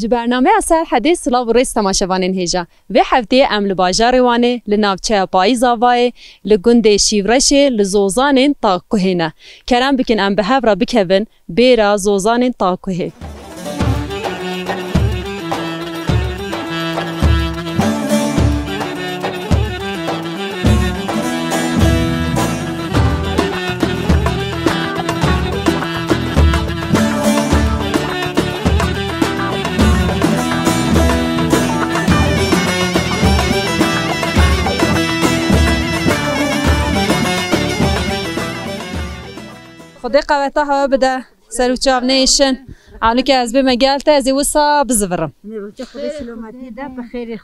برنامه اثر حدیث سلاو ریس تماشاوانین هیجا و هفته ام لباجار وانه لناوچه پاییز آوای لگنده شیورشه لزوزانین تا کوهینه کرم بکن ام به هفرا بکوین بیرا زوزانین تا کوه خدای قوتا هوا بده سر و چاو نیشن آنو که از به مگالت از وسا بزورم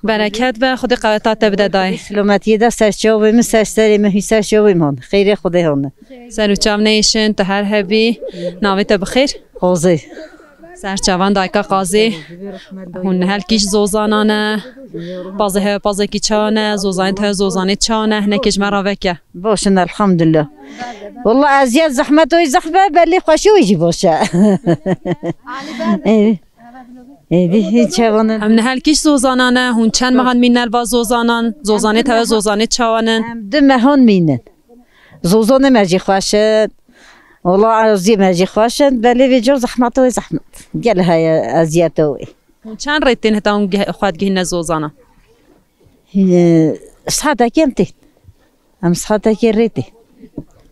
برکت به خدای قوتا تبده دای سلامتی ده سر چاو من سر مهی سر چاو من خیر خدای هونه سر و چاو نیشن تو هر هبی ناویت بخیر قاضی سر چاوان دایکا قاضی هون هل کیش زوزانانه بازه کی چانه زوزان ته زوزانه چانه نکش مرا وکه باشن الحمدلله والله ازیاد زحمت و زحمه بلی خوشی ویجی باشه هم هل کیش زوزانانه هون چند مهان مینل با زوزانان زوزانه ته زوزانه چانه دو مهان مینن زوزانه مرجی خوشن والله عزیز مرجی خوشن بلی ویجور زحمت و زحمت گل های ازیاد وی چند ریتین هتا اون خواهد گهین زوزانه ساعت کم تین هم ساعت کی ریتی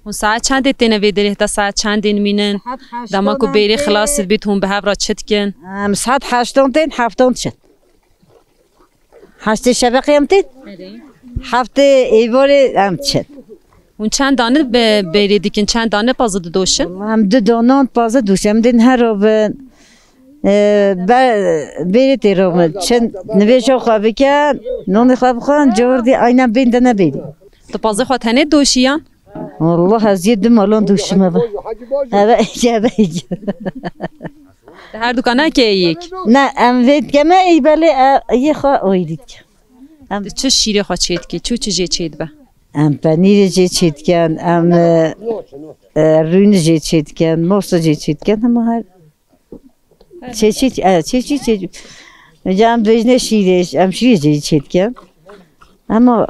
اون ساعت چند تینه ویدری هتا ساعت چندین مینن دما کو بیری خلاص بیت هم به هفرا چت کن هم ساعت 8 تین 7 شد 8 شب قیام تین 7 ایواری هم شد اون چند دانه بیری دیکن چند دانه پازه دوشن هم دو دانه پازه دوشم دین هر رو بیری تیرم چند نویشو خوابی کن نون خواب خان جوردی آینه بینده نبیدی تو پازه خواهد هنه دوشیان؟ والله هزید دم الان دوشم با اوه ایجا هر دکانه که یک؟ نه ام وید که من ای بله یه خواه اویدید که چه شیره خواه چید که؟ چه جه چید با؟ ام پنیر جه چید کن ام رون جه چید کن موست جه چید کن همه هر چی جام دویجنه شیرش ام شیره جه چید کن اما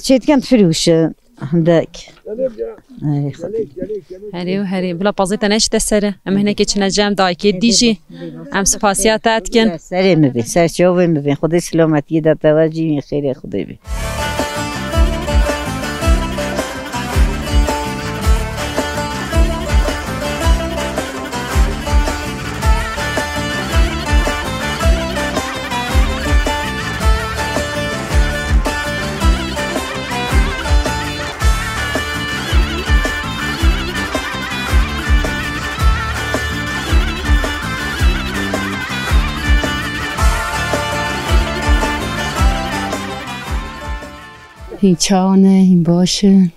چید کن فروشه هندک هری بلا پازیت نشته سره ام هنه که چنه جام دایکی دیجی ام سپاسیات اتکن سره مبین سر چاوه مبین خدای سلامتی ده توجهی خیلی خدای بی این چانه این باشه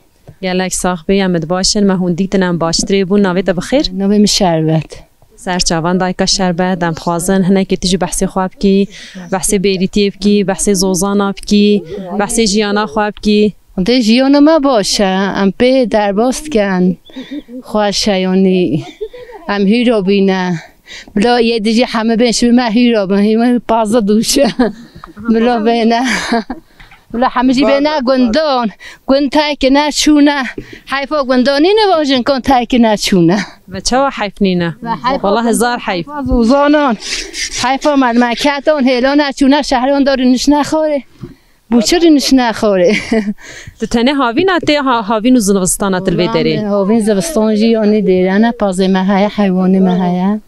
گلک صاحبی امد باشن ما هون دیتنم باشتری بون ناویت بخیر نویم شربت سرچاوان دایکا شربت دم خوازن هنه که تیجی بحثی خواب کی بحثی بیریتی بکی بحثی زوزانا بکی بحثی جیانا خواب کی ده جیانا ما باشه ام به در باست کن خواهشه یعنی ام هیرو بینه بلا یه دیجی همه بینش به من هیرو بینه پازه دوشه بلا بینه ولی همه چی به نه گندان گند تایک نه چونه حیفا گندانی نباشن کن تایک نه چونه و چه حیف نینه والله هزار حیف زوزانان حیفا مکتان هیلا نه چونه شهران داری نش نخوره بوچری نش نخوره تو تنه هاوین آتی هاوین و زنوستانات الویدری هاوین زوستان جیانی دیرانه پازه مهیا حیوانی مهیا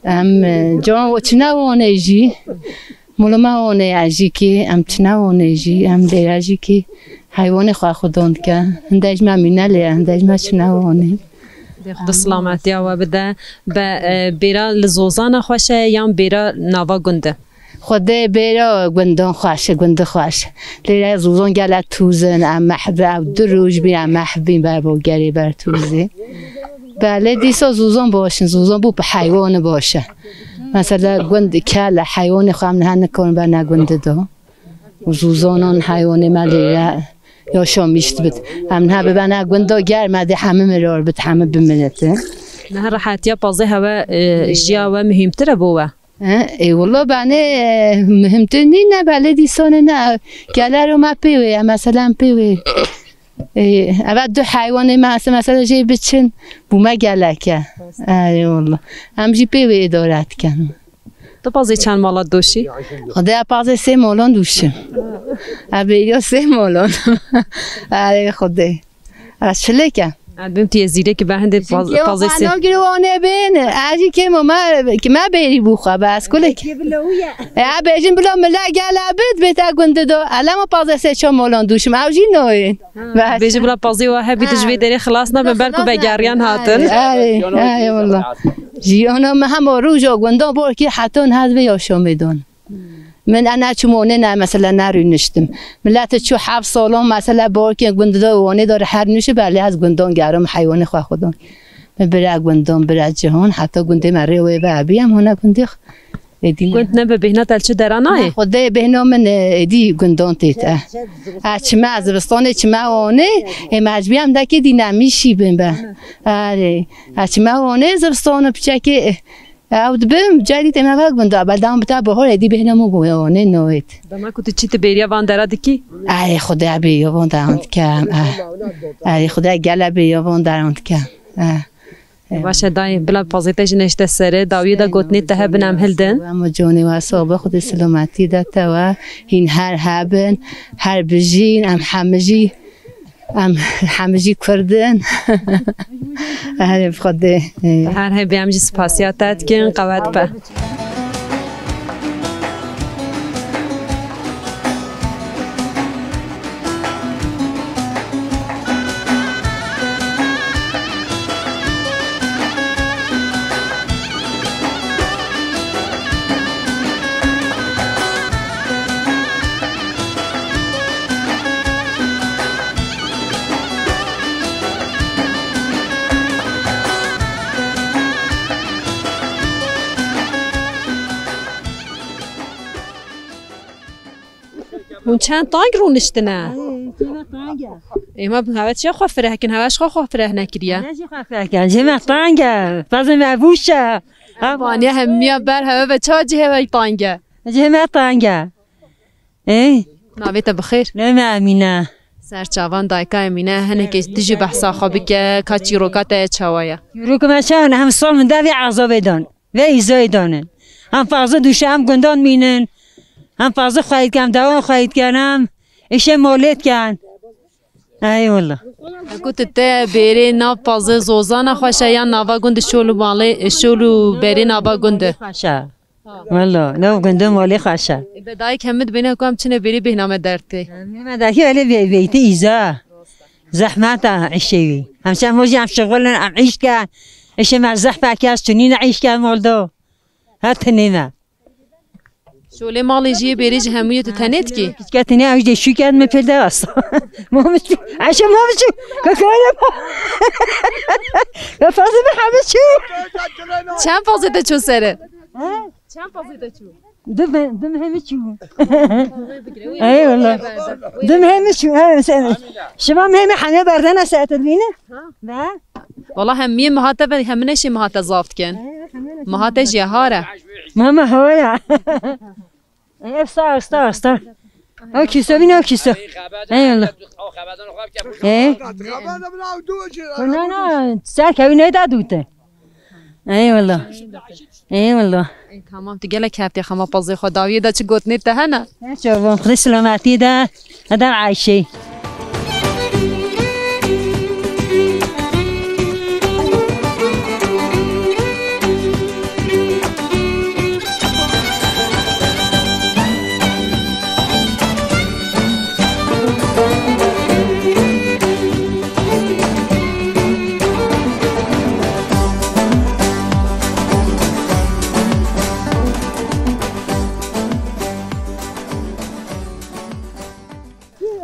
ام جان و چنه وانه جی مولما وانه عجی که ام چنه وانه جی ام دیراجی که حیوان خواه خوداند که هندج ما میناله هندج ما چنه وانه خدا سلامتی و بده بیرا لزوزان خوشه یا بیرا نوا گنده خدا بیرا گندان خوشه گنده خوشه لیره زوزان گلت توزن ام محبه دو روز بیرم محبین بر بگری بر توزه بله دیسا زوزان باشن زوزان بو به حیوان باشه مثلا گند کل حیوان خواهم نه نکن بر نگنده دا و زوزانان حیوان ملیره یا شامیشت بد هم نه ببنه گنده گرمده همه مرار بد همه بمنته نه راحتی بازه هوا جیا و مهمتره بوه ای والله بانه مهمترین نه بله دیسان نه گله رو ما پیوی مثلا پیوی اول دو حیوان مثلا جای بچن بوما گله که ای والله همجی پیوی ادارت کنم تو پازی چند مالات دوشی؟ خدا پازی 3 مالان دوشم ابریا 3 مالان ای خدا از چله که عدم تی زیره که به هند پازی سه گروانه بین اجی که ما بری بوخه بس کله که ا بیجین بلا ملا گله بت گنده دو علما پازی سه چه مالان دوشم اوجی نوین بیجی بلا پازی و هبی تجوی دری خلاص نه بلکو بگریان هاتن ای والله جیانا هم روزا گنده بار که حتی هست و یاشو میدون من انا چمونه نه مثلا نرو نشتم ملت چو 7 سالان مثلا بار که گنده وانه داره هر نوشه بله از گندان گرم حیوان خواه خودم بره گندان بره جهان حتی گنده مره و بابی هم هونه گنده گند نه به بهنا تلچه درانه خدا بهنا من دی گندان تیت چما از رستان چما وانه مجبی هم دکی دی نمیشی بین به آره چما وانه زرستان بچه اود بیم جدی تیم نبود گنده بعد دام بتا بهار دی بهنا مو نه نوید دام کتی چیت بیریا وان درد کی ای خدا بیا وان درند کم ای خدا گله بیا وان درند کم باشه دای بلا پازیتش نشته سره داوی دا گوتنی ته بنم هلدن اما جونی و صابه خود سلامتی داته و این هر هبن هر بجین ام همجی کردن هر خدا هر هی بیام جی سپاسیاتت کن قوت به اون چند تانگ رو نشتنه ایما هوا چه خوفره هکن هواش خوفره نکریه جمع تانگه فضل مبوشه وانی همیا بر هوا و چه جهه تانگه جمع تانگه ناویت بخیر نه امینه سرچاوان دایکا امینه هنه که تیجی بحثا خوابی که کچی روکات چوایا روک مشان هم سال من دوی عذاب دان و ایزای دانن هم فضل دوشه هم گندان مینن هم فضل خواهید کنم دوان خواهید کنم ایشه مولد کن ای والله گوت ته بری ناو پازه زوزان خوشه یا ناوا گند شولو ماله شولو بری ناوا گنده خوشه والله نو گنده مالی خوشه بدای کمت بینه کم چنه بری بهنامه درته ما داکی ولی بیت ایزا زحمت عشیوی همچنان موجی هم شغلن هم عیش کن ایشه مرزح پاکیاز چونین عیش کن مولدو هات نیمه شوله مالی جیه بریج همیو تو تنت کی کتنی اوج دیشو کرد مپلده است مامش عشان مامش کاکالا با فازه به همه چی چند فازه چو سره چند فازه چو دم همه چی ای والله دم همه چی شما همه حنه بردن ساعت بینه نه والله همي مهاتب همنش مهات زافت كان مهات جهاره ماما هولا استار اوكي سوينا اوكي سو اي والله ايه انا ساكا وين دادوته اي والله تمام تقلك هفتي خما بازي خداوي دا چه گوتني تهنا شوفوا خدي سلامتي دا هذا عايشي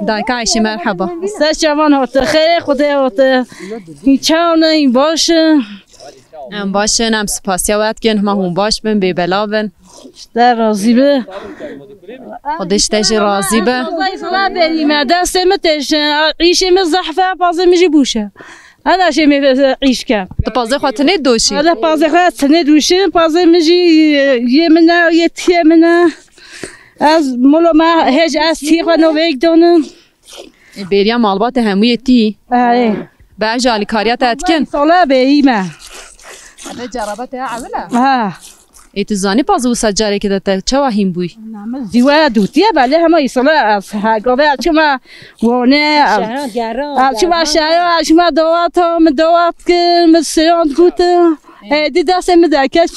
دایکا عیشی مرحبا سرچوان هات خیر خدا هات چاونه این باشه ام باشه نم سپاسیا وقت کن ما هم باش بن بی بلا بن در راضی به خودش تش راضی به الله بریم دست متش عیشه مزحفه بازه میجی بوشه أنا شيء عيش كم تبازه خاطنه دوشی هذا بازه خلاص سنة دوشين بازه مجي يمنا يتيمنا از مولو ما هج از تيغ نوويك دونن بریا مالبات هموی تی آه بعد جالی کاریات اتکن صلاة بهيمة هذا جربت عمله ها ایتزانی پازه و سجاره که دت چه واهیم بوی زیوه دوتیه بله همه صلاة از هاگوه چما ونه چما شهر چما دوات هم دوات که مسیران گوته هدی دست مدکش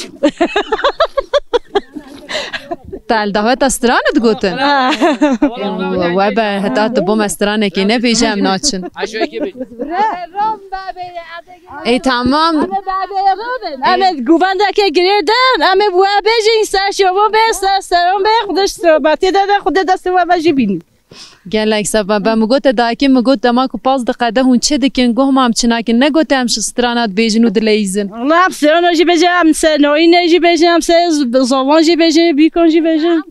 تال دعوت استرانت گوتن و به هتا تبوم استرانه که نبیجم ناچن ای تمام اما گوونده که گریدن اما بوا بجین سر شما بست سرم به خودش صحبتی داده خود دست و بجی بینی گلک سبب مگوت داکی مگوت دما کو پاس دقیقه هون چه دکن گوهم هم چناک نگوتم ش استرانات بیجنو دلیزن الله سرنا جی بجم سنوی نجی بجم سر زبان جی بجم بیکن جی بجم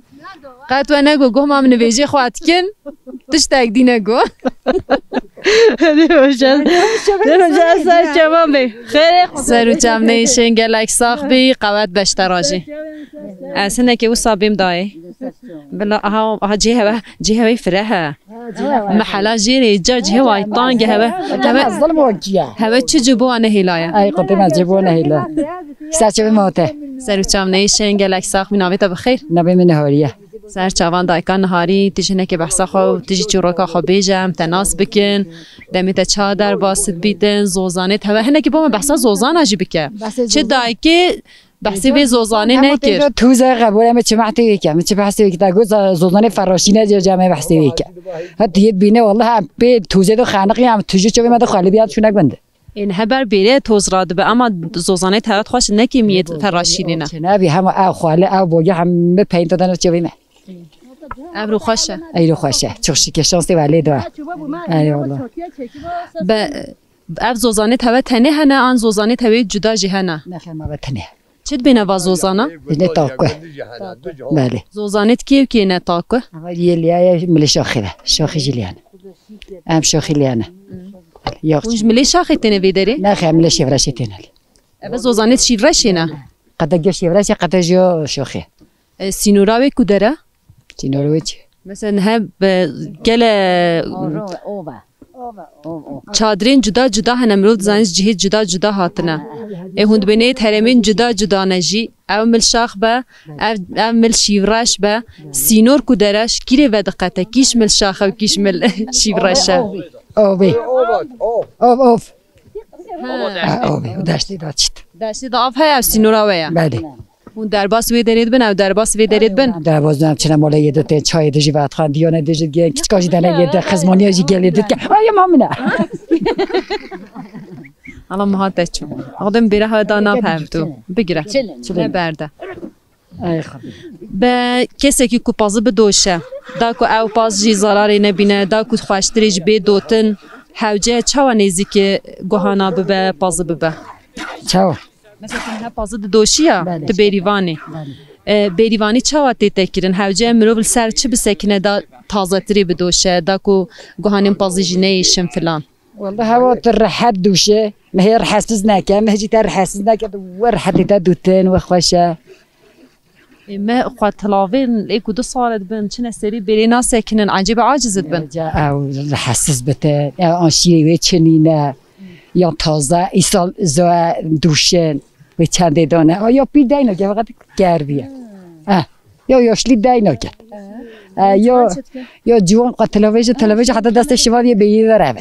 قط و نگو گوهم هم نویجی خواهد کن تش تاک دی نگو نمیشن سر شما بی خیلی سر و جمع نیشن گلک ساخ بی قوت بشتراجی اصلا که او صابیم دای بلا ها جهه فره محلا جیری جا جهه وایطان هوا چه جبوانه هیلایا ای قدیم جبوانه هیلا سرچه موته سر و جمع نیشن گلک ساخ بی ناویتا بخیر نبی من نهاریه سر چوان دایکان نهاری تیجنه که بحثا خو تیجی چوروکا خو بیجم تناس بکن دمیت چادر باسد بیتن زوزانه هوا هنه که با من بحثا زوزان آجی بکن چه دایکی بحثی به زوزانه نکر توزه قبول چه معتی ویکم چه بحثی ویک تا گوز زوزانه فراشینه جامعه بحثی ویکم حتی یه بینه والله هم به توزه دو خانقی هم توجه چوبی مد خالی بیاد شونک بنده این هبر بیره توز راد به اما زوزانه تهات خوش نکیمیت فراشینه نه نه بی هم او خاله او بوگه هم به پین دادن چوبی نه ابرو خوشه ایرو خوشه چخشی که شانسی ولی دو ای والله به اب زوزانه تهات تنه هنه آن زوزانه تهات جدا جهنه نخیر ما بتنه چت بینه با زوزانه نه تاکو بله زوزانت کی نه تاکو یه لیای مل شاخیه شاخی جلیانه ام شاخی لیانه یا اونج ملی شاخی تنه ویدری نه خیر مل شیورشی تنه اب زوزانت شیورشی نه قد جو شیورشی قد جو شاخی سینوراوی کدره چینوروچ مثلا هب گل چادرین جدا جدا هنمرود زنج جهید جدا جدا هاتنه هند بینید هرمین جدا جدا نجی او مل شاخ با او مل شیوراش با سینور کدرش گیره و دقته کیش مل شاخ و کیش مل شیوراشه اوبی اوف اوبی داشتی داشت داشتی دا آف های او سینورا ویا بله اون درباس وی درید بن او درباس وی درید بن در بازم چنان مالا یه دوته چای دژی وقت خان دیانه دژی گه کچکاشی دنه یه ده خزمانی ازی گلی دید که آیا مامنه الله مهات چون آدم بیره ها دانا پرتو بگیره چه برده ای خبی به کسی که کوپازه بدوشه دا کو او پاس جی زراری نبینه دا کو خوشتریج به دوتن حوجه چاو نیزی که گوهانا ببه پازه ببه چاو مثلا ها پازه دوشیه تو بیریوانی بیریوانی چاو تی تکرین حوجه مرو سر چه بسکنه دا تازه تری بدوشه دا کو گوهانیم پازه جنیشن فلان والله هوا ترحت دوشه مهر حسس نکه مهجی تر حسس نکه ورحت تا دوتن و خوشه ما خو تلاوین ایکو دو سالت بن چنه سری بری ناسکنن عجیب عاجزت بن او حسس بته آن شیری چنینه یا تازه ایسال زا دوشن و چند دانه آیا پی دینو که فقط گربیه یا یاشلی دینو که یا جوان قد تلویزیون حتی دست شما یه بیایی داره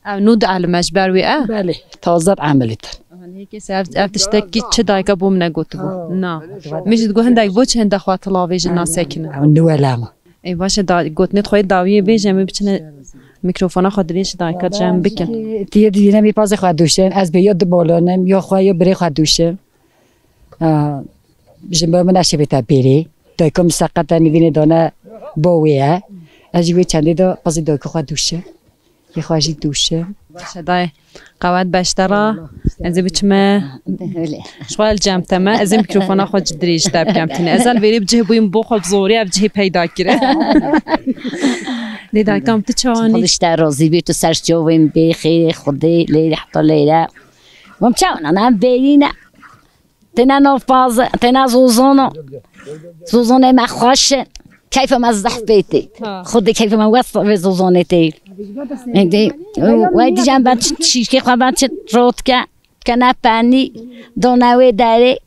او نود علمش بروی بله تازه عملیت هیکس افتشتکی چه دایگا بوم نگوت بو نه میشد گو هندک بو چند خوا تلاویزیون ناسکنه او نو علامه ای باشه دا گوت نت خو داویه بیجم میبچنه میکروفون خودریش دایکا جام بکن دیگه دیگه میپازه خود دوشن از بیاد بالانم یا خو یا بری خود دوشن بجنب من نشه بیت بری دایکم سقط نمیدینه دانه باویه از یه چندی دا پازی دایکا خود دوشه یه خواهی دوشه باشه دای قوت بشترا از بچمه شغل جمع تمام از میکروفون خود دریش دب کم تینه ازل بری بجه بویم بخود زوری اب جه پیدا کره دیدن کام تچانی خودش در راضی بی تو سرش جویم بی خیر خودی لیلی حتی لیلا ممچون انا بینه تنا نفاز تنا زوزونه ما خوشه كيف ما الزح بيتي خدي كيف ما وصل في زوزونتي عندي وادي جنب شيء كي قبل روتكا كنا باني دوناوي داري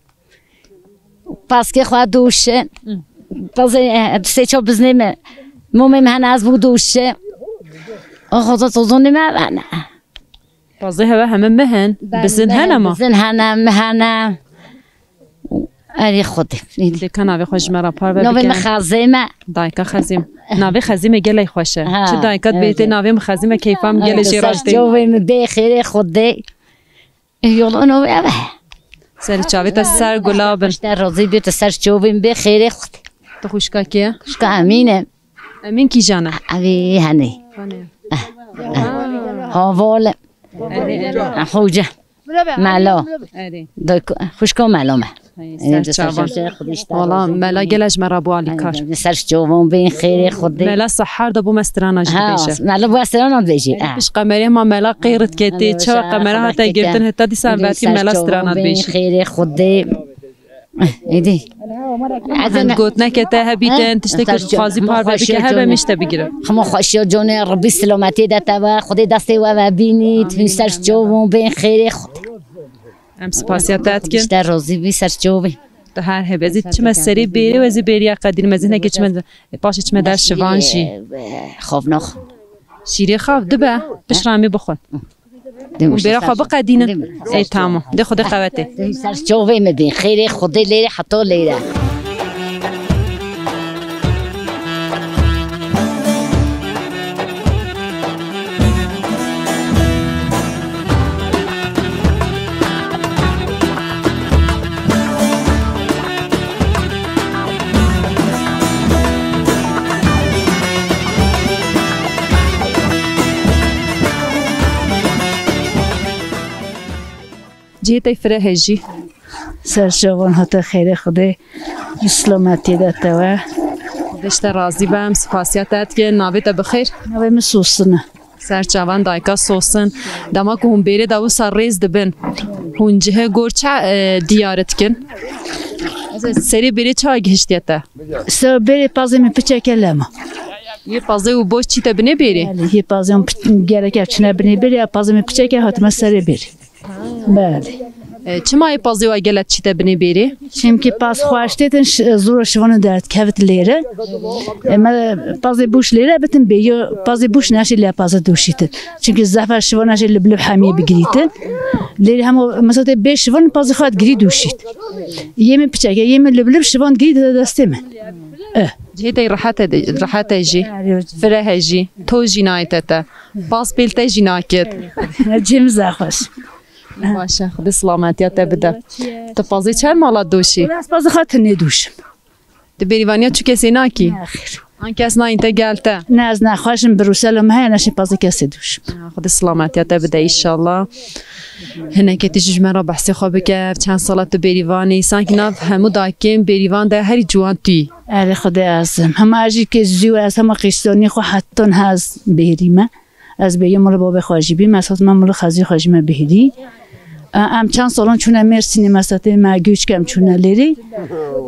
باسكي خوا دوشه بازي سيچو بزنيم مومم هناز بودوشه خدا زوزونه ما انا بازي هوا هم مهن بزن هنا ما بزن هنا مهنا اری خودی دی که ناوی خوش مرا پار بگم ناوی مخزمه دایکا خزیم ناوی خزیم گلی خوشه چه دایکات بیتی ناوی مخزیم کیفام گلی شیراشتی جویم بخیر خودی یولا ناوی اوه سر چاوی تا سر گلابن در راضی بیت سر جویم بخیر خودی تو خوشکا کیه؟ خوشکا امینه امین کی جانه؟ اوی هنی هاواله خوجه ملا خوشکا ملامه والله ملا گلش مرا بوالی کار سرش جوان بین خیر خودی ملا سحر دبو مستران اجد بیشه ملا بو مستران بیشه پیش قمری ما ملا قیرت کتی چه قمره حتی گرتن حتی دی سال بعد که ملا استرانات بیشه خیر خودی ایدی هند گوت نکته هبیتن تشتکش خازی پار ببی که هبه میشته بگیره خما خوشی جون ربی سلامتی دتا و خودی دستی و بینید سرش جوان بین خیر خودی ام سپاسیاتت کن در راضی بی سرش جوان ده هر هبه چه مسری بیری و زی بیری قدیر مزینه که چه باشه چه در شوانشی خواب نخ شیری خواب دبه بشرامی بخون و بیرا خواب قدینه ای تمام ده خود قوته سرش جوان بین خیر خودی لیره حتی لیره جیت فره هجی سرشوان هات خیر خدا سلامتی داده و دشت راضی بام سپاسیاتت که ناویت بخیر نوی مسوسنه سرچوان دایکا سوسن دما که هم بیره داو سر ریز دبن هونجه گور چه دیارت کن سری بیره چه گشتیته سر بیره پازی می پچه کلمه یه پازی و باش چی تبنی بیره یه پازی هم گرک افچنه بنی بیره یا پازی می پچه که حتما سری بیره بله چه مای پازی و گلت چی تبنی بیره چیم که پاس خواشتیتن زور شوانه درد کفت لیره ما پازی بوش لیره بتن بیو پازی بوش نشی لی پازی دوشیتن چون که زفر شوانه نشی لبلب حمیه بگریتن لیره همو مثلا بی شوان پازی خواهد گری دوشید یه من پچه یه من لبلب شوان گری دسته من جيتي راحت جي فره جي تو جنايتته باس بيلته جناكت جيم زاخش باشه خود سلامتیت بده تفاضی چند مالا دوشی بس باز خاطر ندوشم دبیریوانیا چو کسی ناکی آن کس نه اینتا گلته نه از نخواشم بروسلم های نشی باز کسی دوشم خود سلامتیت بده ایشالله هنه که تیجش مرا بحثی خوابه که چند سالت بریوانی سانک ناف همو داکیم بریوان ده هری جوان توی اره خدا ازم همه اجی که زیو از همه قیستانی خو حتی هز بریمه از بیه مال باب خواجی بیم از من مال خزی خواجی ما بهدی ام چند سالان چونه مرسینی مساته ما گوش کم چونه لیری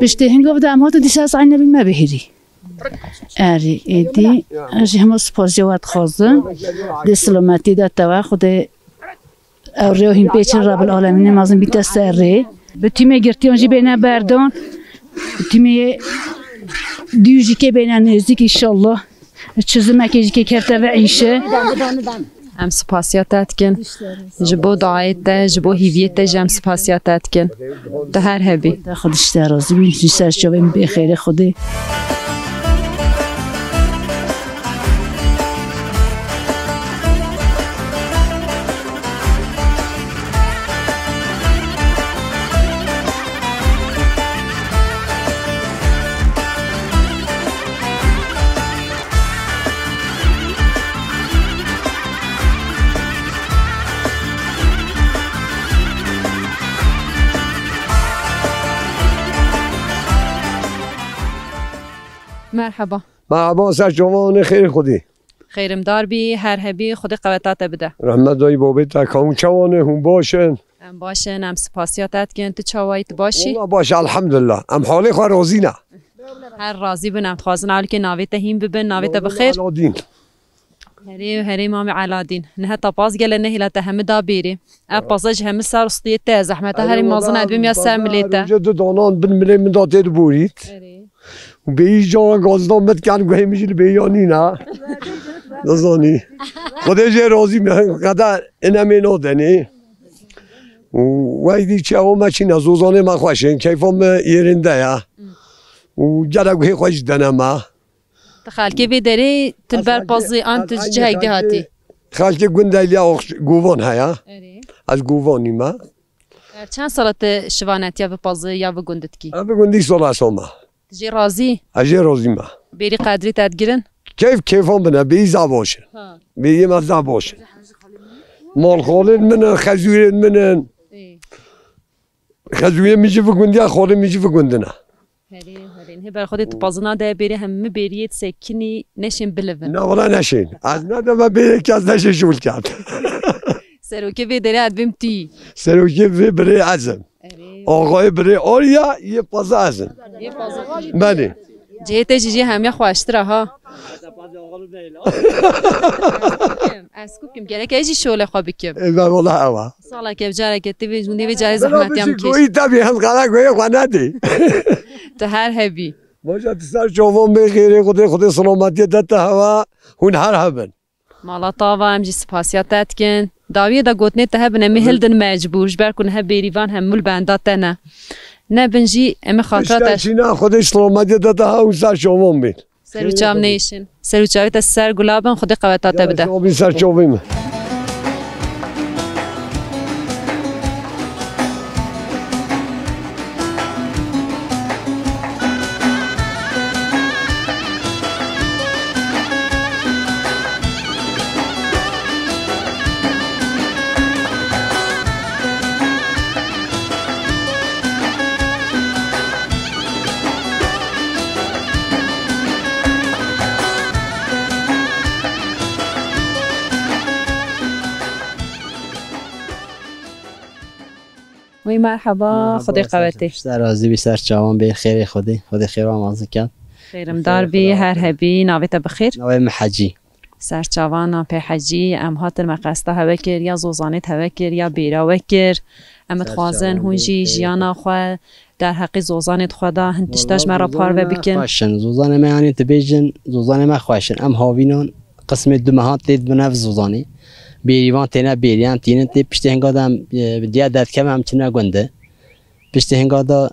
بشته هنگام دام هاتو دیس از عین بیم ما بهدی اره ایدی اجی همه سپاس جواد خازن دی سلامتی داد تو خود اوریو هم پیچن رب العالمین مازن بیت سره به تیم گرتی آنجی بینه بردان تیم دیوجی که بینه نزدیک انشالله چیزی که جی کرده و عیشه هم سپاسیاتت کن جبو دعایت ده جبو هیویت ده جم سپاسیاتت کن ده هر هبی خودش درازی بین سرش جویم بخیر خوده مرحبا مرحبا سر جوان خیر خودی خیرم دار بی هر هبی خودی قوتات بده رحمت دایی بابت کام چوانه هم باشن ام باشن ام سپاسیاتت گن تو چاوایت باشی والله باش الحمدلله ام حالی خو راضینا هر راضی بنم خوازن علی که ناویت هیم ببن ناویت بخیر هری مامي علادين نها طباز قال انه لا تهم دابيري ابازج هم صار صديته زحمته هري مازن ادبي يا سامليته جد دونان بن ملي من داتي بوريت وبي جان غازدان مت كان گوهی میشی بیانی نه نزانی خودش راضی من قدر اینم نادنی و ایدی چه او ماشین زوزانه ما خوشن کیفم yerinde ya و جدا گوهی خوش دنما خالكي بيدري تلبر بازي انت جهك دهاتي خالكي گوندالیا گووان هيا از گووانی ما چند سالت شوانت یا بازي یا بگوندتكي ابي گوندی سال سوما تجي راضي اجي راضی ما بيري قادري تدگرن كيفهم بنا بيزا باشه بيجي مزا باشه مال خالد من خزوير من خزوير میجي في گوندیا خالد میجي في گوندنا هرين هبر خودت بازنا ده بيري هم بيريت سكني نشين بلفن نه ولا نشين از ندم بيري كاز نشين شول کرد سروكي بيدري ادبم تي سروكي بيري عزم آقای بری آریا یه پازه ازن بله جهت جیجی همه خواشتره ها اسکو کم گره که ایجی شوله خوابی کم والله اوا سالا که بجاره که تی بجوندی بجاره زحمتی هم کش گویی تبی هم قرار گویی خواندی تو هر هبی باشه تسر شوفان بخیره خود سلامتی دت هوا هون هر هبن مالا طاوا هم جی سپاسیاتت کن داویه دا گوتنه ته بنه مهلدن مجبورش برکن هب بیریوان هم مول بندات نه نه بنجی ام خاطراتش نه خودش سلامتی دت ها و سر شوفان بید سرو چام نیشن سرو چاویت سر گلابن خودی قوتات بده سر شوفیم وی مرحبا خودی قوتی سر راضی بی سر چاوان به خیر خودی خیر و آمازه کرد خیرم دار بی هر هبی ناویت بخیر نوی محجی سر چاوان پی حجی ام هات المقصده هوا کر یا زوزانیت هوا کر یا بیراوه کر امت خوازن هونجی جیانا خواه در حقی زوزانیت خدا هنتشتاش مرا پارو بکن خوشن زوزان ما یعنی تبیجن زوزان ما خوشن ام هاوینان قسم دو مهات لید بنف زوزانی بیریوان تینا بیریان تینا تی پشت هنگادم دیا داد کم هم چنا گنده پشت هنگادا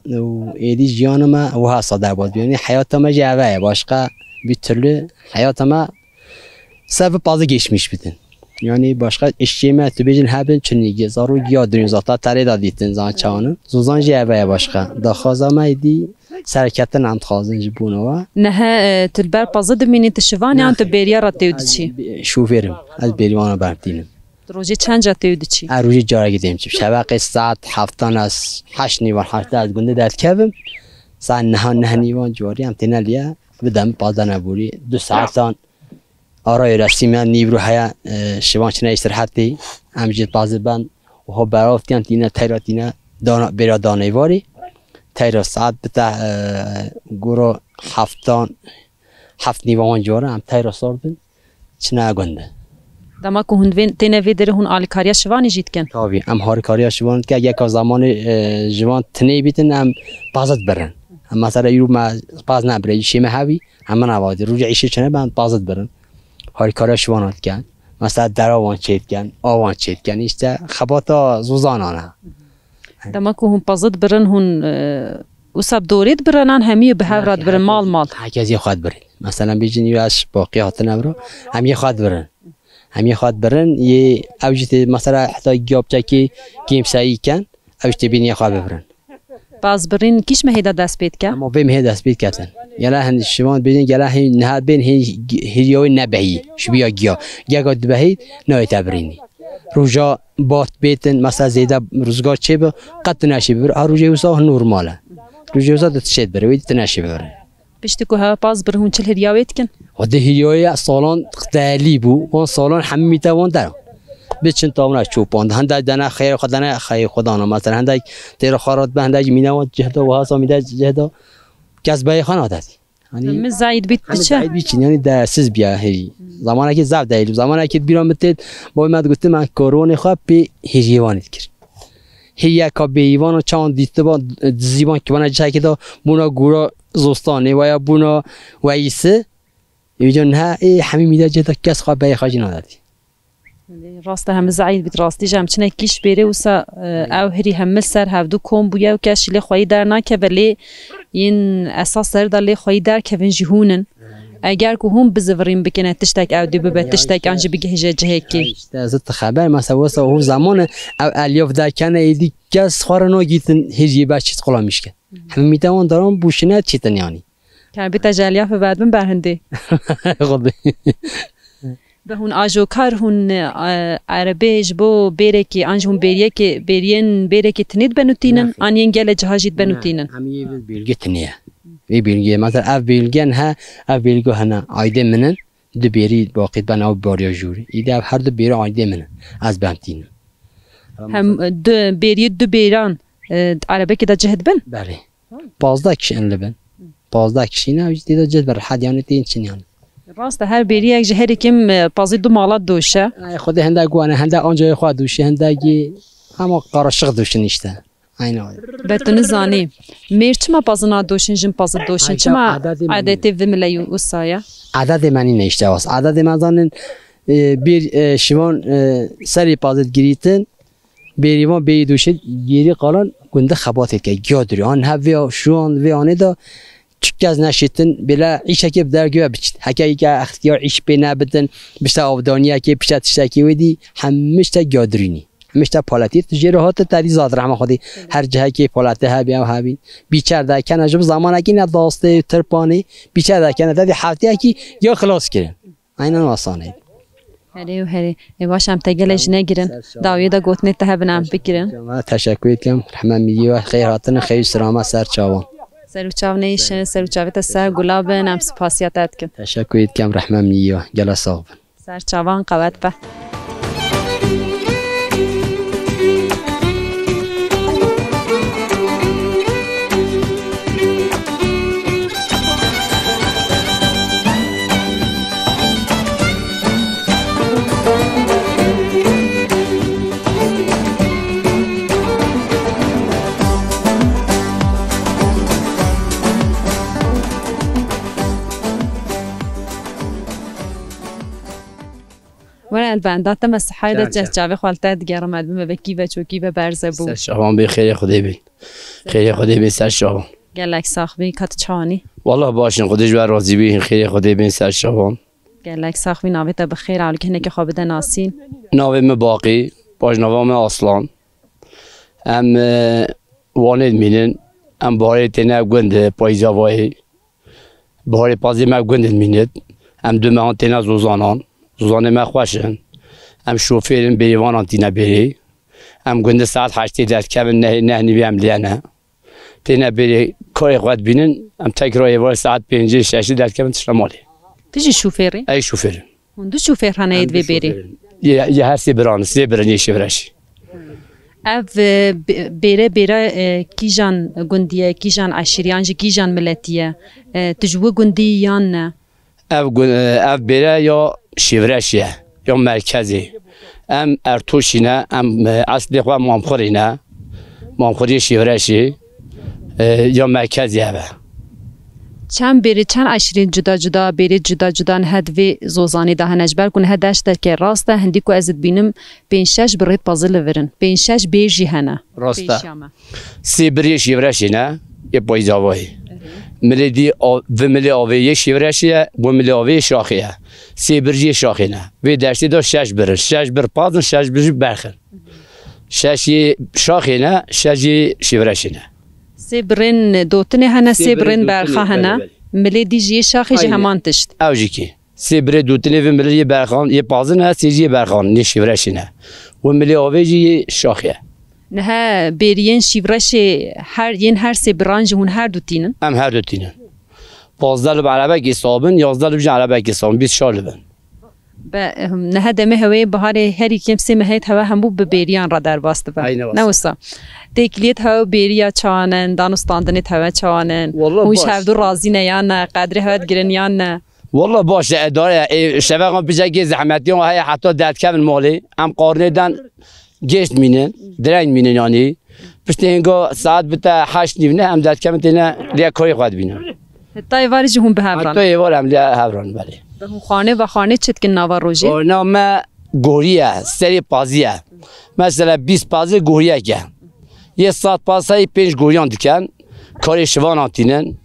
ایدی جیان ما و ها صدا بود یعنی حیات ما جوه باشقا بیترلو حیات ما سبب بازی گیشمیش بیدن یعنی باشقا اشتی ما تو بیجن هبن چنیگی زارو گیا درین زاتا تری دادیتن زان چانن زوزان جوه باشقا داخوازا ما ایدی سرکت نمت خازن جبونه نه تلبر بازه دمینی تشوانی آن تو بیریا را تیودی چی؟ شوفرم از بیریوانو برمتینم روزی چند جا تیودی چی؟ روزی جارا گیدیم چی شبکه ساعت هفتان از 8 نیوان 8 از گنده داد کبم ساعت نه نیوان جواری هم تینالیا بدم بازه نبوری 2 ساعتان آرای رسیمان نیورو هیا شوان چنه استراحتی همجید بازه بند و ها برافتیان تینا تیراتینا دانا برا دانیواری تیرا ساعت بتا گورو هفت نیوان جوره هم تیرا سردن چنه گنده دما که هون تینه ویدره هون آلیکاریا شوانی جید کن تاوی هم هالیکاریا شوان که یک از زمان جوان تنی بیتن هم بازد برن هم مثلا یرو ما باز نبره شیمه هاوی هم نوادی روی عیشه چنه بند بازد برن هالیکاریا شوانات کن مثلا در آوان چید کن آوان چید کن ایشته خباتا زوزانانه دما که هون بازد برن هون وسب دورید برنان همی به هفراد برن مال هرکسی خواهد برن مثلا بیجن یواش باقی هات نبرو همی خواهد برن یه اوجت مثلا حتی گیابچه که گیم سایی کن اوجت بینی خواهد ببرن باز برین کیش مهیده دست بید کن؟ اما بیم هید دست بید کتن یلا هند شما بیدین یلا هند نهاد بین هیریوی نبهی شبیه گیا گاد بهید نهایت برینی روزا بات بیتن مثلا زیده روزگار چه به قط نشی ببر روزی وسا نورماله روزی وسا دت شد بره وید نشی ببره پشتی که ها باز برهون چل هریاویت کن خود هیای سالان قتالی بو اون سالان همه میتوان در بچن تامنا چوپاند هنده دنا خیر خدانه خیر خدانا مثلا هنده تیر خارات به هنده مینواد جهدا و هاسا میده جهدا کسبه خانه دادی همه زاید بیت بچه زاید بیت یعنی درسز بیا هری زمانی که زب دایل زمانی که بیرون متد با من گفتم من کارون خواب به هریوانیت کرد هیا که به ایوان و چند دیده با زیبان که من جایی که دا بونا گورا زستانه و یا بونا وایسه میگن نه همین میده جدا کس خواب به خاجی ندادی راست هم زاید بیت راستی جام چنه کیش بره وسا او هری هم سر هفدو کم بویا و کش لی خوای در نکه ولی این اساس سر دلی خوای در که ون جهونن اگر که هم بزوریم بکنه تشتک او دی ببه تشتک آنجا بگه هجه جهکی از خبر مثلا واسه او زمان او الیاف در کنه ایدی کس خوارنو گیتن هجی باش چیز قلا میشه همین میتوان دارم بوشنه چیتن یعنی که بیت جلیاف بعد من برهنده خود به هون آجوکار هون عربیش بو بیره که آنج هون بیریه که بیرین بیره که تنید بنوتینن آنین گل جهاجید بنوتینن همین بیلگه تنیه وی بیلگه مثلا اف بیلگن ها اف بیلگه هنا عایده منن دو بیری باقی بنا باریا جوری ایده هر دو بیری عایده منن از بنتین هم دو بیری دو بیران عربی که دا جهد بن بله 15 کشی ان لبن 15 کشی نه وجدی دا جهد بر حد یعنی تین چنین یعنی راست هر بیری یک جهری کم بازی دو مالات دوشه خود هنده گوانه هنده آنجای خود دوشه هنده گی اما قراشق دوشه نیشته aynı betonu zani mer çima pazına doşin jin pazı doşin çima adeti vimleyu usaya adet mani ne işte was adet mazanin bir şivan seri pazet giritin bir ivan bir doşin geri kalan günde xabat etke gödürü an havya şu an ve anı da çıkaz neşitin bile işe ki dergüye biçt hakiki ki ihtiyar iş bina bidin bişte avdaniye ki bişte tişteki ودی همیشه gödürünü مشت پالتی تجربات تری زاد رحم خودی هر جایی که پالته ها بیام هابین بیچاره در کنار جب زمانی که نداشته ترپانی بیچاره در کنار دادی هفته کی یا خلاص کردن اینا آسانه هری واشم تگلش نگیرن داویه دا گوت نت ها بنام بگیرن تشکر کم رحمت میگی و خیراتن خیر سلامت سر چاوان سر چاو نیش سر چاوت سر گلاب نام سپاسیات کن تشکر کم رحمت میگی و جلسه سر چاوان قوت به البندات تم الصحايدة جاوي خالتها دقيقة ما دم بكيفة وكيفة بارزة بو شبان بخير خدي بين خير خدي بين سر شبان قال لك صاحبي كاتشاني والله باشن خديش بار راضي بين خير خدي بين سر شبان قال لك صاحبي ناويته بخير على كهنا كخابده ناسين ناوي مباقي باش نوام اصلا ام والد مينن ام باري تنا گند پایزاوای باري پازي ما گند مينت ام دو ما تنا زوزانان زوزانه ما خوشن ام شوفيرن بيوان انتينا بيري ام گند ساعت 8 در کبن نه نبيام لیانا تنا بيري كوري قد بينن ام تكرار يوال ساعت 5 6 در کبن تشمالي تجي شوفيري اي شوفير هندو شوفير هنايد بيري يا هسي بران سيبرني شفرش اف بيرا كيجان گنديه كيجان عشريان كيجان ملتيه تجو گنديان اف بيرا يا شفرشيه یا مرکزی ام ارتوشینه ام اصلی خوا مامخورینه مامخوری شیورشی یا مرکزی هوا چند بری چند عشرین جدا جدا بری جدا جدا هدوی زوزانی ده نجبر کن هدش در که راسته هندی کو ازت بینم 5-6 برید پازل ورن 5-6 بیجی هنه راسته سی بری شیورشینه یه پایزاوایی ملدی و ملی آوی شیورشیه و ملی آوی شاخیه سی برجی شاخینه و درستی دو 6 بر 6 بر پازن 6 برجی برخن 6 شاخینه 6 شیورشینه سی برن دوتنه هنه سی برن برخه هنه ملدی جی شاخی جه همان تشت اوجی کی سی بر دوتنه و ملی برخان یه پازن هست سی جی برخان نی شیورشینه و ملی آوی جی شاخیه نه بیرین شیورش هر سی برانج هون هر دو تینن ام هر دو تینن 15 لب عربه کی صابن 11 لب عربه کی صابن 20 شال لبن نه دمه هوای بهار هری کم سه مهیت هوا همو به بیریان را در باست با نوسا تکلیت هوا بیریا چانن دانستاندنیت هوا چانن وش هفدو رازی نیان قدر هوا گرنیان نه والله باشه اداره شبکه پیچکی زحمتیان های حتی داد کم مالی ام قارنه دن گشت مینن درنگ مینن یعنی پشت هنگا ساعت بتا 8 نیونه هم داد کم تینا لیا کاری خواهد بینن حتی وارج هم به هفران حتی وار هم لیا هفران بله خانه و خانه چت که نوا روزی نام گوریه سری پازیه مثلا 20 پازی گوریه که یه ساعت پازی 5 گوریان دکن کاری شوان آتینن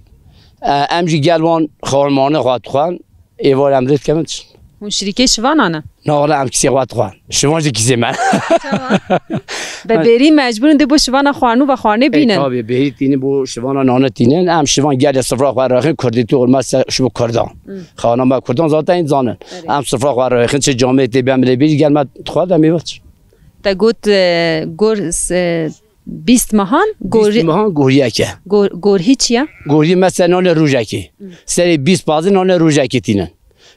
امجی گلوان خارمانه خواهد خوان ایوار امرید کمتش اون شریکه شوان آنه؟ نه حالا هم کسی خواهد خوان شوان جه کسی من به بری مجبورن ده با شوان خوانو و خانه بینن تابه بری تینه با شوان نانه تینن هم شوان گل سفره خواهد راخین کردی تو علماس شبو کردان خواهنه با کردان ذاتا این زانن هم سفره خواهد راخین چه جامعه تی بیاملی بیج گل ما خواهد هم ایواتش تا گوت گرس 20 ماهان گوریه که گوری چیه؟ گوری مثلا نان روژکی سری 20 پازی نان روژکی تینن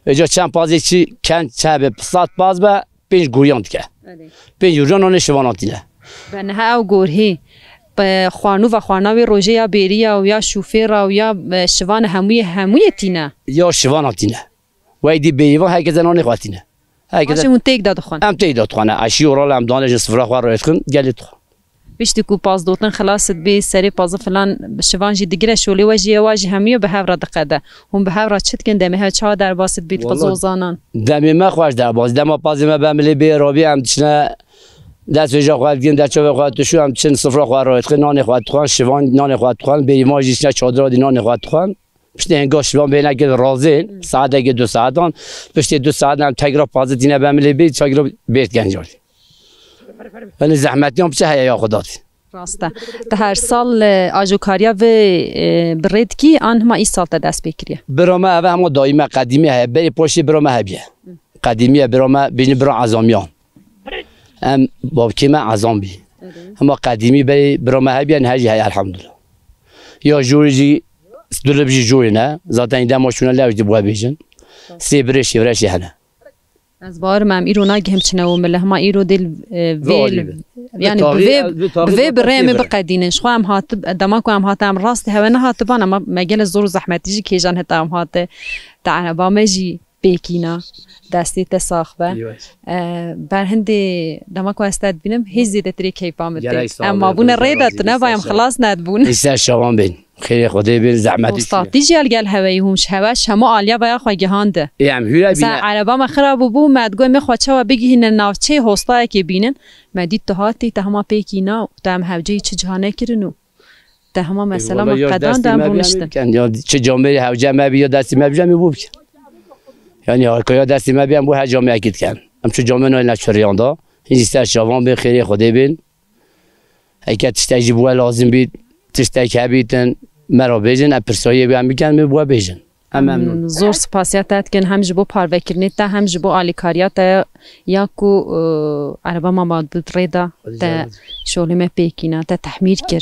اجا چند پازی چی کن چه به 100 پاز به 5 گوریان که 5 گوریان نان شوان تینه به نه او گوری به خوانو و خواناوی روژه یا بیری یا شوفیر و یا شوان هموی تینه یا شوان تینه و دی بیوان هر کسی نان خواتینه هاشه اون تیک داد خوان هم تیک داد خوانه اشی اورال هم دانش سفره خواه رو اتکن گلیت خواه بیشتی کو پاس دوتن خلاصت بی سری پاس فلان شوان جی دیگره شولی واجی همیو به هفرا دقده هم به هفرا چت کن دمه چا در باست بیت پزوزانان دمه ما خوش در باز دم پاس ما بملی بی رابی هم چنه دست وجا خواهد گیم در چوب خواهد شو هم چن سفره خواهد رو اتکن نان خواهد خوان شوان نان خواهد خوان بی ما جیش چادر دی نان خواهد خوان پشت انگار شوان بینه که رازه ساعت اگه 2 ساعتان پشت 2 ساعت هم تگرا پاس دینه بملی بی تگرا بیت گنجاری ولی زحمتیام چه هیا خداتی راسته ده هر سال آجوکاریا و برید کی آن ما این سال تا دست بکریه برامه اوه همه دائمه قدیمی های بری پاشی برامه هبیه قدیمیه برامه بینی برام عظامیان هم باب کیمه عظام بی اما قدیمی بری برامه هبیه نهجی های الحمدلله یا جوری جی دلب جی جوری نه ذاتا این دماشونه لوج دی بوه بیجن سی برشی ورشی هنه از بار مام ایرو ناگهم چنو مله ما ایرو دل ویل يعني بفي بريم بقدينش خو ام هات دماكو ام هات ام راست هونه هات بان اما مجال زور زحمتي كي جان هتا ام هات تاع با مجي بيكينا دستي تساخبه بر هندي دماكو استاد بينم هزي دتري كيفام اما بون ريدت نبايم خلاص ندبون لسه شوان بين خير خدي بين زحمتي استراتيجي الجال هوايهمش هواش هما اليا بيا خو جهانده يعني هيرا بينا عربا ما خراب بو ما تقول ما خو تشوا بيجي هنا ناوچه هوستا كي بينن ما دي تهاتي تهما بيكينا تام هوجي چه جهانه كرنو تهما مثلا قدان دام بونشتن كان يا چه جامعه هوجه ما بيا دستي ما بيجا مبوب يعني هر کجا دستی ما بیام بو هر جامعه اکید کن ام چه جامعه نایل نشریان دا این است شوان به خیری خدا بین اگه تشتاجی بو لازم بید تشتاج هبیتن مرا بیجن اپرسایی بیام میکن می بو بیجن ممنون زور سپاسیات کن هم جبو پاروکرنی تا هم جبو آلیکاریات یا کو عربا ما بود ریدا تا شغل ما پیکینا تا تحمیر کر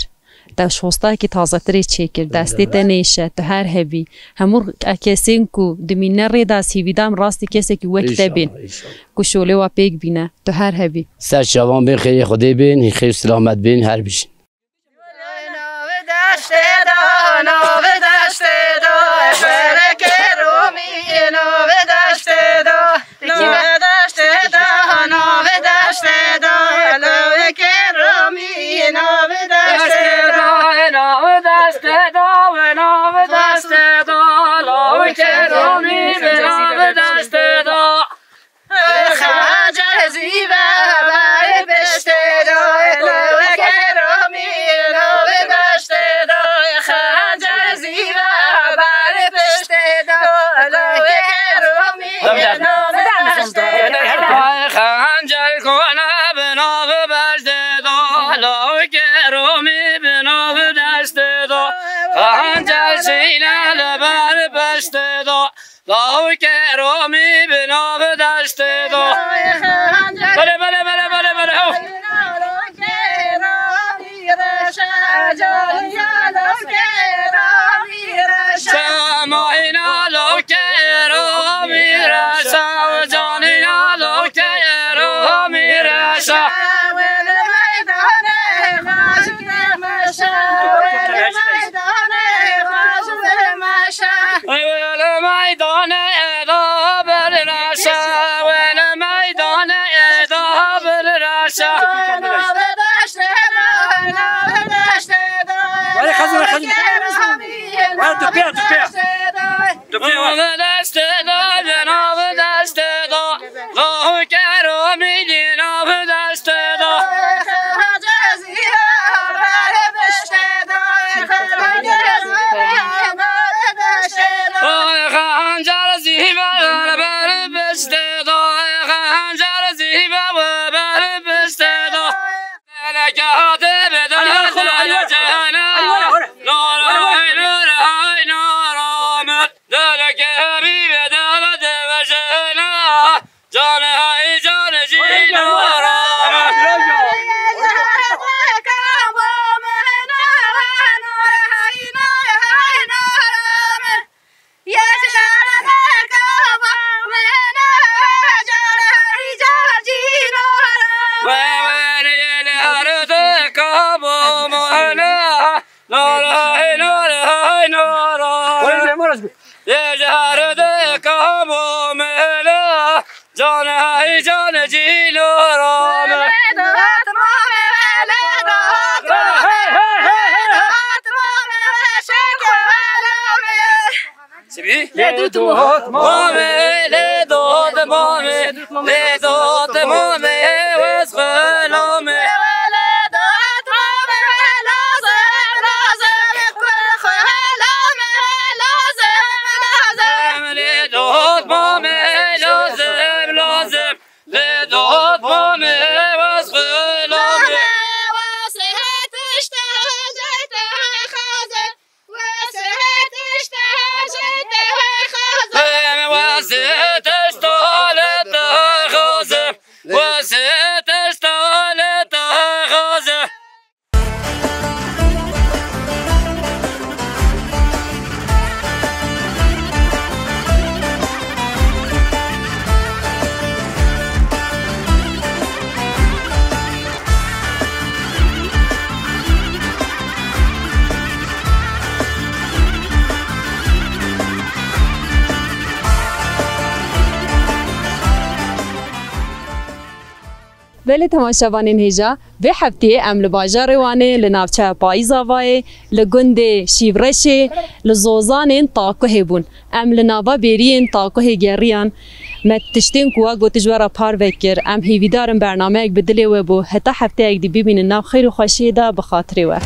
تا شوستا کی تازه تری چیکر دستی تنیشه تو هر هوی همور کسین کو دمینه ریدا سیویدام راستی کسی کی وقت بین کو شغل و پیک بینه تو هر هوی سر شوان بین خیلی خدا بین خیر سلامت بین هر بیشین ما ولی تماشاوانین هیجا به هفته ام لباجار وانه لنافچه پاییزا وای لگند شیورشه لزوزانین تاکه بون ام لنابا بیرین تاکه گریان متشتین کوا گوتجوارا پار وکر ام هیویدارم برنامه یک بدلی و بو حتی هفته یک دی ببینن ناو خیر و خوشی دا بخاطری و